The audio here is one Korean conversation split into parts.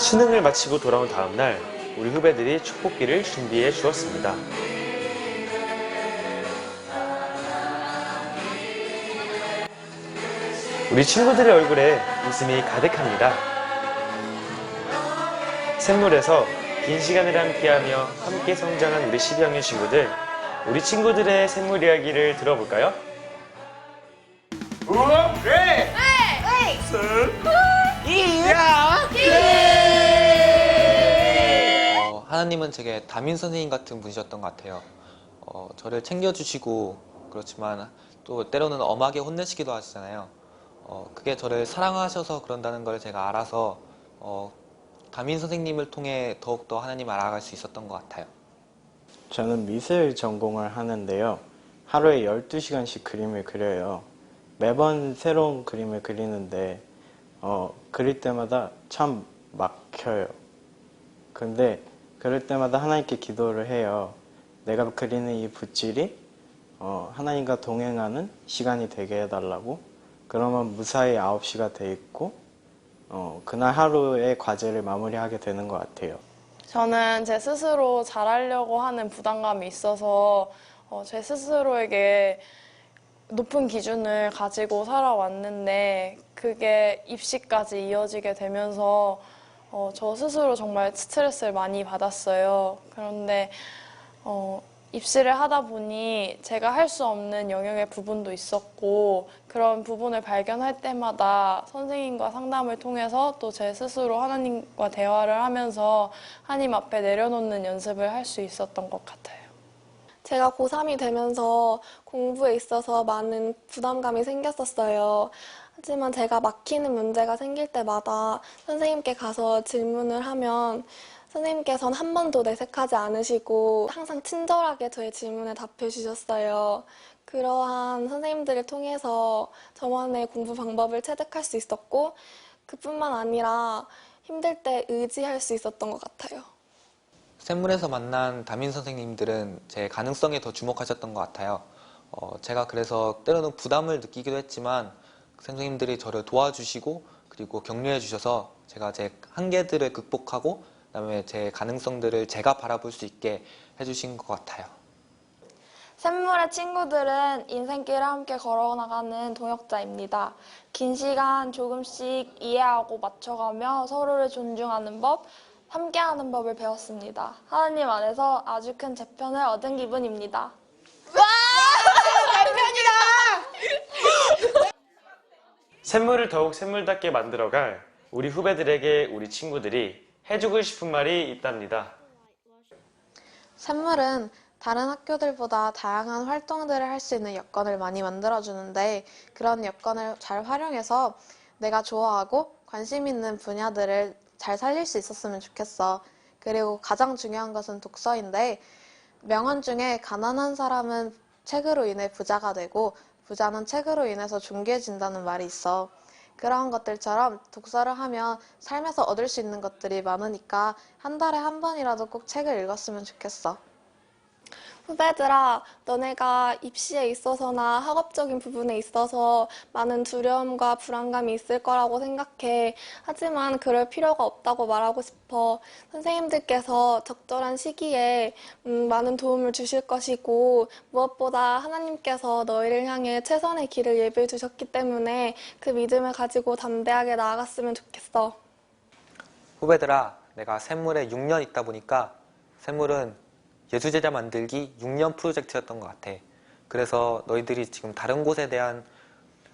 수능을 마치고 돌아온 다음 날 우리 후배들이 축복기를 준비해 주었습니다. 우리 친구들의 얼굴에 웃음이 가득합니다. 샘물에서 긴 시간을 함께하며 함께 성장한 우리 12학년 친구들, 우리 친구들의 샘물 이야기를 들어볼까요? 우와! 네! 하나님은 제게 담임 선생님 같은 분이셨던 것 같아요. 저를 챙겨주시고 그렇지만 또 때로는 엄하게 혼내시기도 하시잖아요. 그게 저를 사랑하셔서 그런다는 걸 제가 알아서 담임 선생님을 통해 더욱더 하나님을 알아갈 수 있었던 것 같아요. 저는 미술 전공을 하는데요. 하루에 12시간씩 그림을 그려요. 매번 새로운 그림을 그리는데 그릴 때마다 참 막혀요. 근데 그럴 때마다 하나님께 기도를 해요. 내가 그리는 이 붓질이 하나님과 동행하는 시간이 되게 해달라고. 그러면 무사히 9시가 돼 있고 그날 하루의 과제를 마무리하게 되는 것 같아요. 저는 제 스스로 잘하려고 하는 부담감이 있어서 제 스스로에게 높은 기준을 가지고 살아왔는데 그게 입시까지 이어지게 되면서 저 스스로 정말 스트레스를 많이 받았어요. 그런데 입시를 하다 보니 제가 할 수 없는 영역의 부분도 있었고 그런 부분을 발견할 때마다 선생님과 상담을 통해서 또 제 스스로 하나님과 대화를 하면서 하나님 앞에 내려놓는 연습을 할 수 있었던 것 같아요. 제가 고3이 되면서 공부에 있어서 많은 부담감이 생겼었어요. 하지만 제가 막히는 문제가 생길 때마다 선생님께 가서 질문을 하면 선생님께서는 한 번도 내색하지 않으시고 항상 친절하게 저의 질문에 답해 주셨어요. 그러한 선생님들을 통해서 저만의 공부 방법을 체득할 수 있었고 그뿐만 아니라 힘들 때 의지할 수 있었던 것 같아요. 샘물에서 만난 담임 선생님들은 제 가능성에 더 주목하셨던 것 같아요. 제가 그래서 때로는 부담을 느끼기도 했지만 선생님들이 저를 도와주시고 그리고 격려해 주셔서 제가 제 한계들을 극복하고 그다음에 제 가능성들을 제가 바라볼 수 있게 해주신 것 같아요. 샘물의 친구들은 인생길을 함께 걸어나가는 동역자입니다. 긴 시간 조금씩 이해하고 맞춰가며 서로를 존중하는 법, 함께하는 법을 배웠습니다. 하나님 안에서 아주 큰 재편을 얻은 기분입니다. 와! 재편이다! 샘물을 더욱 샘물답게 만들어갈 우리 후배들에게 우리 친구들이 해주고 싶은 말이 있답니다. 샘물은 다른 학교들보다 다양한 활동들을 할 수 있는 여건을 많이 만들어주는데 그런 여건을 잘 활용해서 내가 좋아하고 관심 있는 분야들을 잘 살릴 수 있었으면 좋겠어. 그리고 가장 중요한 것은 독서인데 명언 중에 가난한 사람은 책으로 인해 부자가 되고 부자는 책으로 인해서 존귀해진다는 말이 있어. 그런 것들처럼 독서를 하면 삶에서 얻을 수 있는 것들이 많으니까 한 달에 한 번이라도 꼭 책을 읽었으면 좋겠어. 후배들아, 너네가 입시에 있어서나 학업적인 부분에 있어서 많은 두려움과 불안감이 있을 거라고 생각해. 하지만 그럴 필요가 없다고 말하고 싶어. 선생님들께서 적절한 시기에 많은 도움을 주실 것이고 무엇보다 하나님께서 너희를 향해 최선의 길을 예비해 두셨기 때문에 그 믿음을 가지고 담대하게 나아갔으면 좋겠어. 후배들아, 내가 샘물에 6년 있다 보니까 샘물은 예수제자 만들기 6년 프로젝트였던 것 같아. 그래서 너희들이 지금 다른 곳에 대한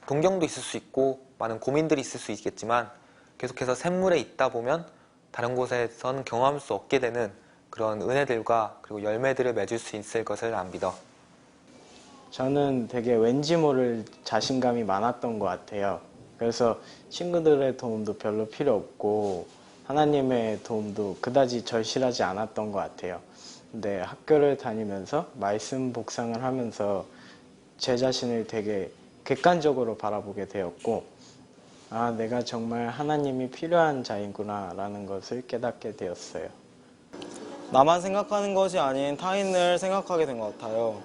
동경도 있을 수 있고 많은 고민들이 있을 수 있겠지만 계속해서 샘물에 있다 보면 다른 곳에선 경험할 수 없게 되는 그런 은혜들과 그리고 열매들을 맺을 수 있을 것을 난 믿어. 저는 되게 왠지 모를 자신감이 많았던 것 같아요. 그래서 친구들의 도움도 별로 필요 없고 하나님의 도움도 그다지 절실하지 않았던 것 같아요. 근데 학교를 다니면서 말씀 묵상을 하면서 제 자신을 되게 객관적으로 바라보게 되었고 아, 내가 정말 하나님이 필요한 자이구나 라는 것을 깨닫게 되었어요. 나만 생각하는 것이 아닌 타인을 생각하게 된 것 같아요.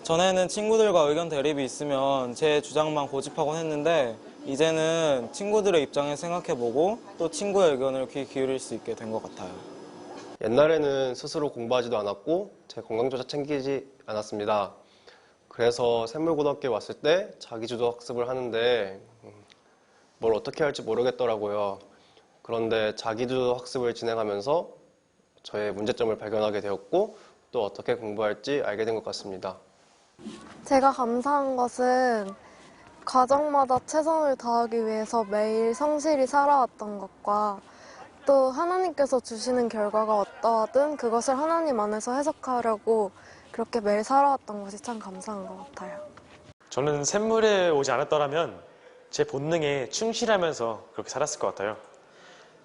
전에는 친구들과 의견 대립이 있으면 제 주장만 고집하곤 했는데 이제는 친구들의 입장을 생각해보고 또 친구의 의견을 귀 기울일 수 있게 된 것 같아요. 옛날에는 스스로 공부하지도 않았고 제 건강조차 챙기지 않았습니다. 그래서 샘물고등학교에 왔을 때 자기주도 학습을 하는데 뭘 어떻게 할지 모르겠더라고요. 그런데 자기주도 학습을 진행하면서 저의 문제점을 발견하게 되었고 또 어떻게 공부할지 알게 된 것 같습니다. 제가 감사한 것은 과정마다 최선을 다하기 위해서 매일 성실히 살아왔던 것과 또 하나님께서 주시는 결과가 어떠하든 그것을 하나님 안에서 해석하려고 그렇게 매일 살아왔던 것이 참 감사한 것 같아요. 저는 샘물에 오지 않았더라면 제 본능에 충실하면서 그렇게 살았을 것 같아요.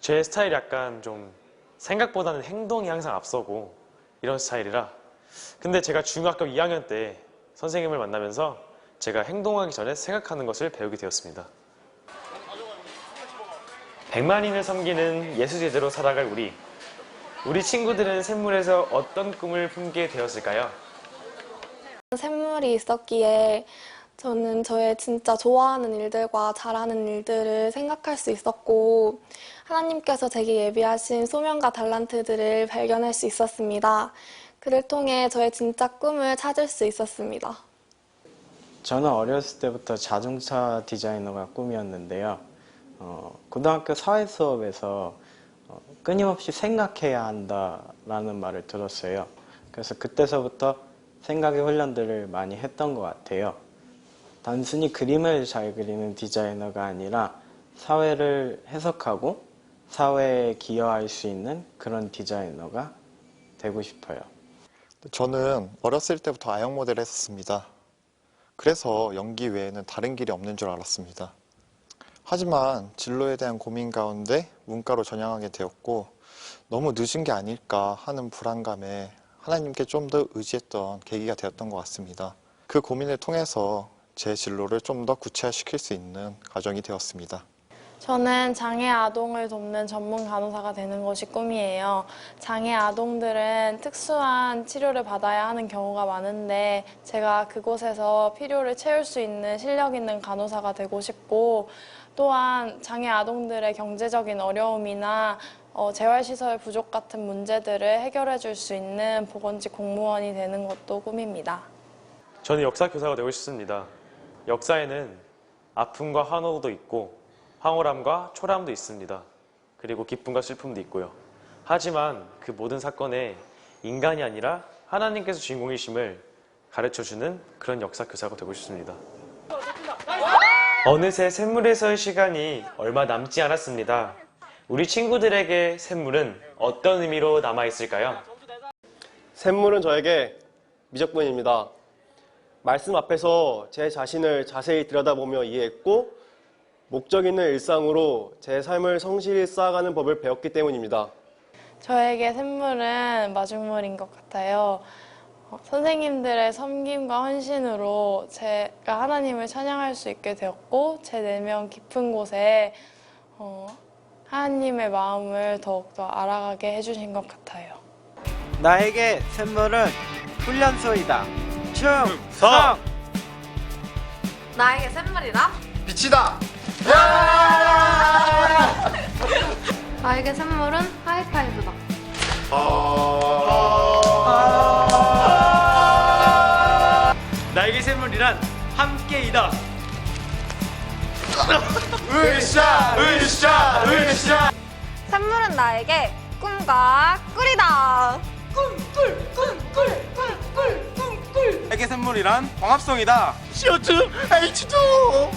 제 스타일이 약간 좀 생각보다는 행동이 항상 앞서고 이런 스타일이라. 근데 제가 중학교 2학년 때 선생님을 만나면서 제가 행동하기 전에 생각하는 것을 배우게 되었습니다. 100만인을 섬기는 예수 제자로 살아갈 우리 친구들은 샘물에서 어떤 꿈을 품게 되었을까요? 샘물이 있었기에 저는 저의 진짜 좋아하는 일들과 잘하는 일들을 생각할 수 있었고 하나님께서 제게 예비하신 소명과 달란트들을 발견할 수 있었습니다. 그를 통해 저의 진짜 꿈을 찾을 수 있었습니다. 저는 어렸을 때부터 자동차 디자이너가 꿈이었는데요. 고등학교 사회 수업에서 끊임없이 생각해야 한다라는 말을 들었어요. 그래서 그때서부터 생각의 훈련들을 많이 했던 것 같아요. 단순히 그림을 잘 그리는 디자이너가 아니라 사회를 해석하고 사회에 기여할 수 있는 그런 디자이너가 되고 싶어요. 저는 어렸을 때부터 아역 모델을 했었습니다. 그래서 연기 외에는 다른 길이 없는 줄 알았습니다. 하지만 진로에 대한 고민 가운데 문과로 전향하게 되었고 너무 늦은 게 아닐까 하는 불안감에 하나님께 좀 더 의지했던 계기가 되었던 것 같습니다. 그 고민을 통해서 제 진로를 좀 더 구체화시킬 수 있는 과정이 되었습니다. 저는 장애 아동을 돕는 전문 간호사가 되는 것이 꿈이에요. 장애 아동들은 특수한 치료를 받아야 하는 경우가 많은데 제가 그곳에서 필요를 채울 수 있는 실력 있는 간호사가 되고 싶고 또한 장애 아동들의 경제적인 어려움이나 재활시설 부족 같은 문제들을 해결해 줄 수 있는 보건직 공무원이 되는 것도 꿈입니다. 저는 역사 교사가 되고 싶습니다. 역사에는 아픔과 환호도 있고 황홀함과 초라함도 있습니다. 그리고 기쁨과 슬픔도 있고요. 하지만 그 모든 사건에 인간이 아니라 하나님께서 주인공이심을 가르쳐주는 그런 역사 교사가 되고 싶습니다. 어느새 샘물에서의 시간이 얼마 남지 않았습니다. 우리 친구들에게 샘물은 어떤 의미로 남아있을까요? 샘물은 저에게 미적분입니다. 말씀 앞에서 제 자신을 자세히 들여다보며 이해했고 목적 있는 일상으로 제 삶을 성실히 쌓아가는 법을 배웠기 때문입니다. 저에게 샘물은 마중물인 것 같아요. 선생님들의 섬김과 헌신으로 제가 하나님을 찬양할 수 있게 되었고 제 내면 깊은 곳에 하나님의 마음을 더욱더 알아가게 해주신 것 같아요. 나에게 샘물은 훈련소이다. 충성! 나에게 샘물이라? 빛이다! 나에게 샘물은 하이파이브다. 나에게 샘물이란 함께이다. 으쌰! 으쌰! 으쌰! 샘물은 나에게 꿈과 꿀이다. 나에게 샘물이란 광합성이다. CO2, H2O!